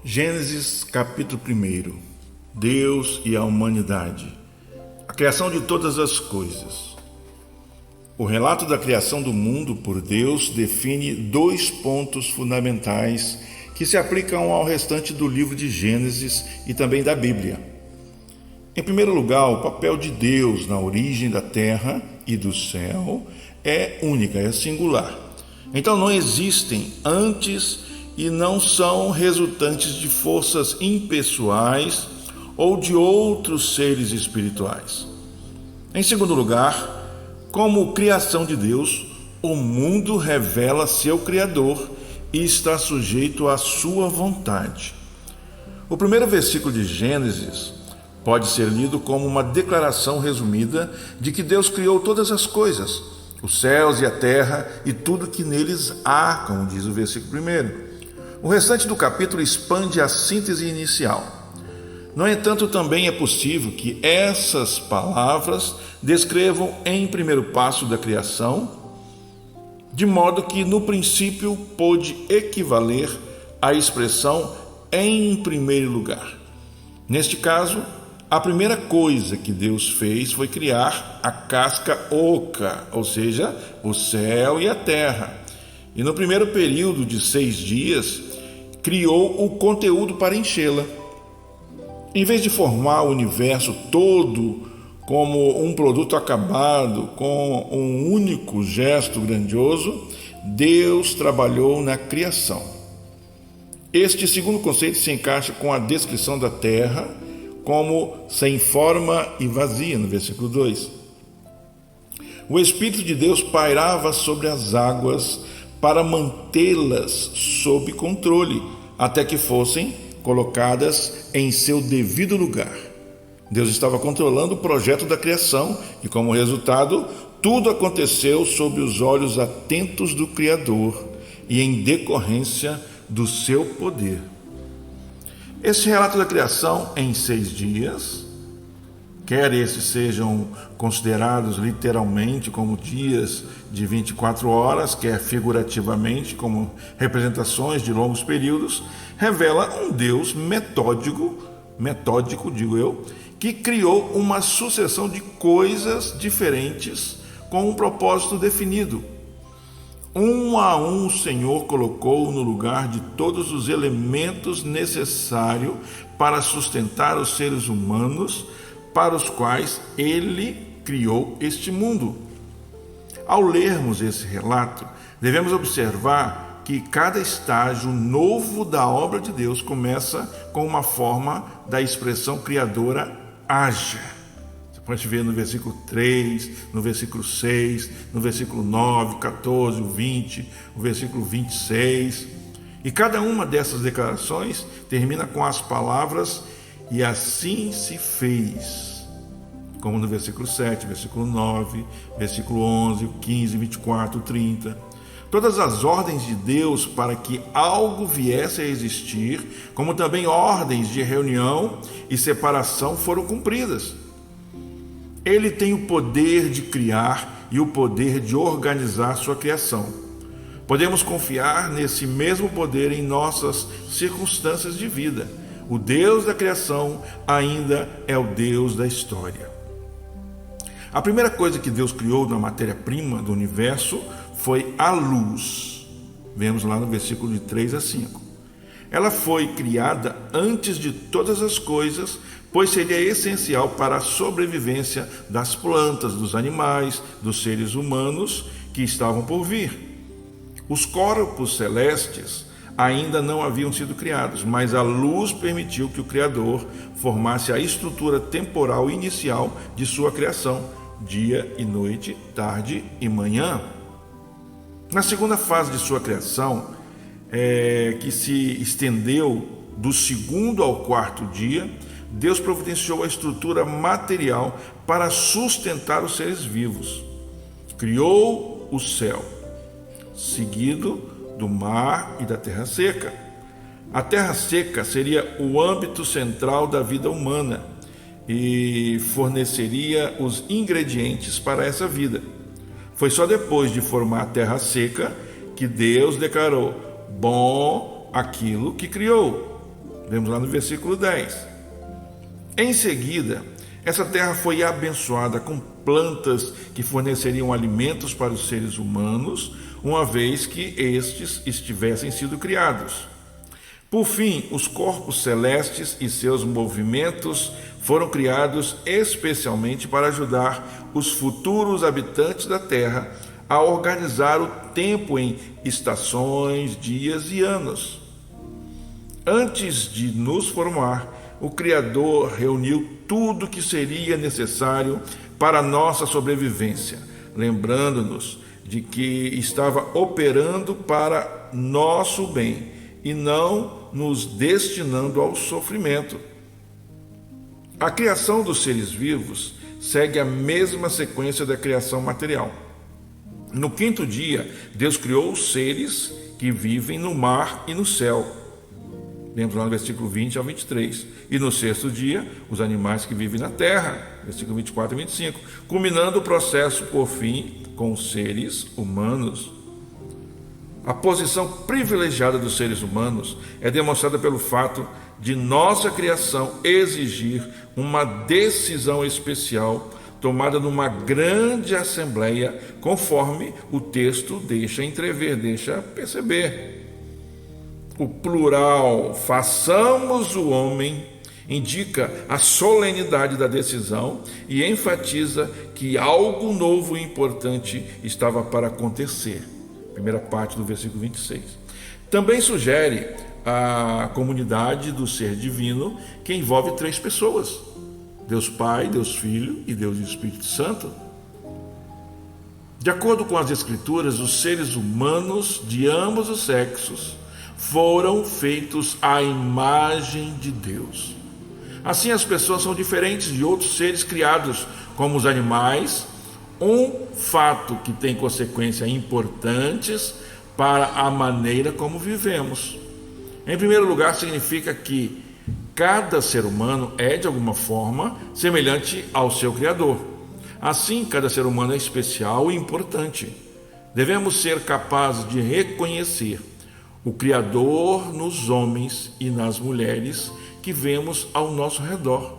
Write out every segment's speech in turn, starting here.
Gênesis capítulo 1. Deus e a humanidade. A criação de todas as coisas. O relato da criação do mundo por Deus define dois pontos fundamentais que se aplicam ao restante do livro de Gênesis e também da Bíblia. Em primeiro lugar, o papel de Deus na origem da terra e do céu é única, é singular. Então não existem antes e não são resultantes de forças impessoais ou de outros seres espirituais. Em segundo lugar, como criação de Deus, o mundo revela seu Criador e está sujeito à sua vontade. O primeiro versículo de Gênesis pode ser lido como uma declaração resumida de que Deus criou todas as coisas, os céus e a terra e tudo que neles há, como diz o versículo 1. O restante do capítulo expande a síntese inicial. No entanto, também é possível que essas palavras descrevam em primeiro passo da criação, de modo que no princípio pôde equivaler à expressão em primeiro lugar. Neste caso, a primeira coisa que Deus fez foi criar a casca oca, ou seja, o céu e a terra. E no primeiro período de 6 dias, criou o conteúdo para enchê-la. Em vez de formar o universo todo como um produto acabado, com um único gesto grandioso, Deus trabalhou na criação. Este segundo conceito se encaixa com a descrição da terra como sem forma e vazia, no versículo 2. O Espírito de Deus pairava sobre as águas para mantê-las sob controle, até que fossem colocadas em seu devido lugar. Deus estava controlando o projeto da criação e, como resultado, tudo aconteceu sob os olhos atentos do Criador e em decorrência do seu poder. Esse relato da criação em 6 dias, quer esses sejam considerados literalmente como dias de 24 horas, quer figurativamente como representações de longos períodos, revela um Deus metódico, que criou uma sucessão de coisas diferentes com um propósito definido. Um a um o Senhor colocou no lugar de todos os elementos necessários para sustentar os seres humanos, para os quais Ele criou este mundo. Ao lermos esse relato, devemos observar que cada estágio novo da obra de Deus começa com uma forma da expressão criadora haja. Você pode ver no versículo 3, no versículo 6, no versículo 9, 14, 20, o versículo 26. E cada uma dessas declarações termina com as palavras "e assim se fez", como no versículo 7, versículo 9, versículo 11, 15, 24, 30. Todas as ordens de Deus para que algo viesse a existir, como também ordens de reunião e separação, foram cumpridas. Ele tem o poder de criar e o poder de organizar sua criação. Podemos confiar nesse mesmo poder em nossas circunstâncias de vida. O Deus da criação ainda é o Deus da história. A primeira coisa que Deus criou na matéria-prima do universo foi a luz. Vemos lá no versículo de 3 a 5. Ela foi criada antes de todas as coisas, pois seria essencial para a sobrevivência das plantas, dos animais, dos seres humanos que estavam por vir. Os corpos celestes ainda não haviam sido criados, mas a luz permitiu que o Criador formasse a estrutura temporal inicial de sua criação, dia e noite, tarde e manhã. Na segunda fase de sua criação, que se estendeu do 2º ao 4º dia, Deus providenciou a estrutura material para sustentar os seres vivos. Criou o céu, seguido do mar e da terra seca. A terra seca seria o âmbito central da vida humana e forneceria os ingredientes para essa vida. Foi só depois de formar a terra seca que Deus declarou: bom aquilo que criou. Vemos lá no versículo 10. Em seguida, essa terra foi abençoada com plantas que forneceriam alimentos para os seres humanos, uma vez que estes estivessem sido criados. Por fim, os corpos celestes e seus movimentos foram criados especialmente para ajudar os futuros habitantes da terra a organizar o tempo em estações, dias e anos. Antes de nos formar, o Criador reuniu tudo que seria necessário para a nossa sobrevivência, lembrando-nos de que estava operando para nosso bem e não nos destinando ao sofrimento. A criação dos seres vivos segue a mesma sequência da criação material. No quinto dia, Deus criou os seres que vivem no mar e no céu. Lemos lá no versículo 20 ao 23. E no sexto dia, os animais que vivem na terra. Versículo 24 e 25. Culminando o processo, por fim, com os seres humanos. A posição privilegiada dos seres humanos é demonstrada pelo fato de nossa criação exigir uma decisão especial tomada numa grande assembleia, conforme o texto deixa entrever, deixa perceber. O plural, façamos o homem, indica a solenidade da decisão e enfatiza que algo novo e importante estava para acontecer. Primeira parte do versículo 26. Também sugere a comunidade do ser divino, que envolve três pessoas: Deus Pai, Deus Filho e Deus Espírito Santo. De acordo com as Escrituras, os seres humanos de ambos os sexos foram feitos à imagem de Deus. Assim, as pessoas são diferentes de outros seres criados, como os animais, um fato que tem consequências importantes para a maneira como vivemos. Em primeiro lugar, significa que cada ser humano é, de alguma forma, semelhante ao seu Criador. Assim, cada ser humano é especial e importante. Devemos ser capazes de reconhecer o Criador nos homens e nas mulheres que vemos ao nosso redor.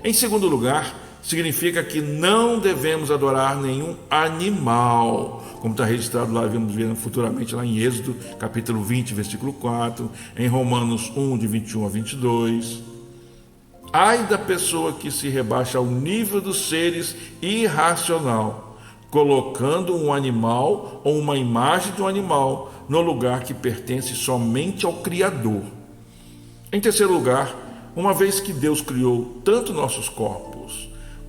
Em segundo lugar, significa que não devemos adorar nenhum animal, como está registrado lá, vamos ver futuramente lá em Êxodo, capítulo 20, versículo 4, em Romanos 1, de 21 a 22. Ai da pessoa que se rebaixa ao nível dos seres irracional, colocando um animal ou uma imagem de um animal no lugar que pertence somente ao Criador. Em terceiro lugar, uma vez que Deus criou tanto nossos corpos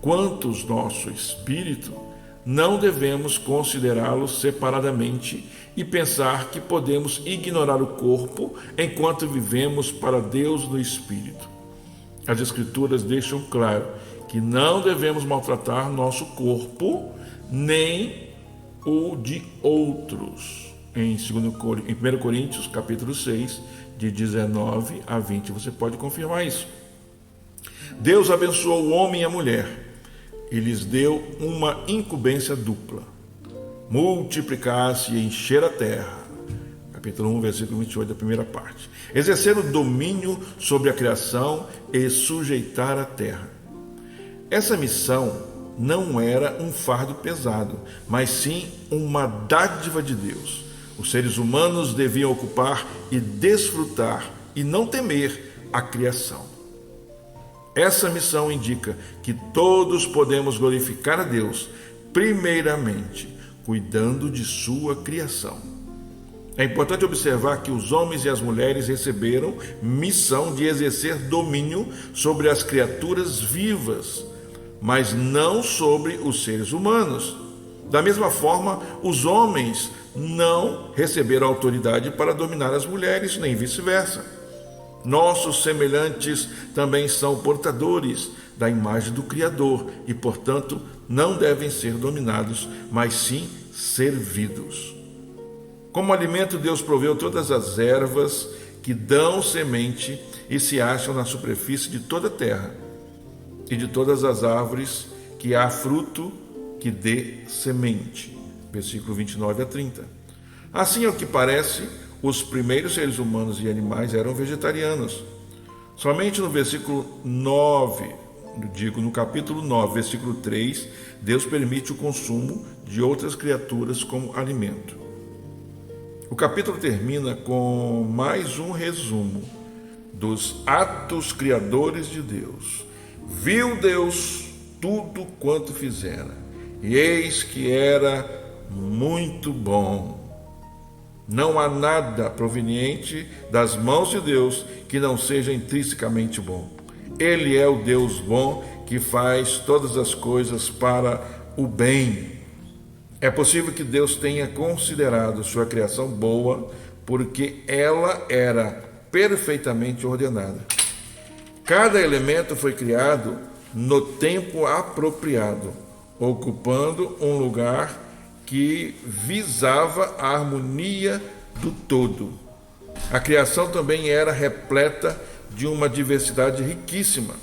quanto o nosso espírito, não devemos considerá-los separadamente e pensar que podemos ignorar o corpo enquanto vivemos para Deus no espírito. As Escrituras deixam claro que não devemos maltratar nosso corpo nem o de outros. Em 1 Coríntios, capítulo 6, de 19 a 20, você pode confirmar isso. Deus abençoou o homem e a mulher e lhes deu uma incumbência dupla: multiplicar-se e encher a terra. Capítulo 1, versículo 28, da primeira parte. Exercer o domínio sobre a criação e sujeitar a terra. Essa missão não era um fardo pesado, mas sim uma dádiva de Deus. Os seres humanos deviam ocupar e desfrutar e não temer a criação. Essa missão indica que todos podemos glorificar a Deus, primeiramente, cuidando de sua criação. É importante observar que os homens e as mulheres receberam missão de exercer domínio sobre as criaturas vivas, mas não sobre os seres humanos. Da mesma forma, os homens não receberam autoridade para dominar as mulheres, nem vice-versa. Nossos semelhantes também são portadores da imagem do Criador e, portanto, não devem ser dominados, mas sim servidos. Como alimento, Deus proveu todas as ervas que dão semente e se acham na superfície de toda a terra, e de todas as árvores que há fruto que dê semente. Versículo 29 a 30. Assim, ao que parece, os primeiros seres humanos e animais eram vegetarianos. Somente no versículo 9, no capítulo 9, versículo 3, Deus permite o consumo de outras criaturas como alimento. O capítulo termina com mais um resumo dos atos criadores de Deus. Viu Deus tudo quanto fizera, e eis que era muito bom. Não há nada proveniente das mãos de Deus que não seja intrinsecamente bom. Ele é o Deus bom que faz todas as coisas para o bem. É possível que Deus tenha considerado sua criação boa porque ela era perfeitamente ordenada. Cada elemento foi criado no tempo apropriado, ocupando um lugar que visava a harmonia do todo. A criação também era repleta de uma diversidade riquíssima.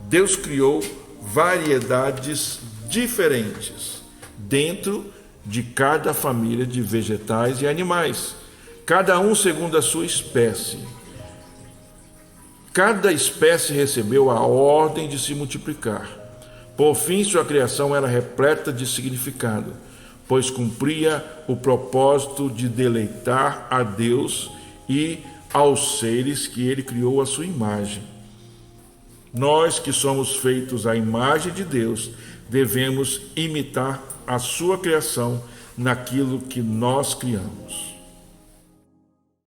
Deus criou variedades diferentes dentro de cada família de vegetais e animais, cada um segundo a sua espécie. Cada espécie recebeu a ordem de se multiplicar. Por fim, sua criação era repleta de significado, pois cumpria o propósito de deleitar a Deus e aos seres que ele criou à sua imagem. Nós que somos feitos à imagem de Deus, devemos imitar a sua criação naquilo que nós criamos.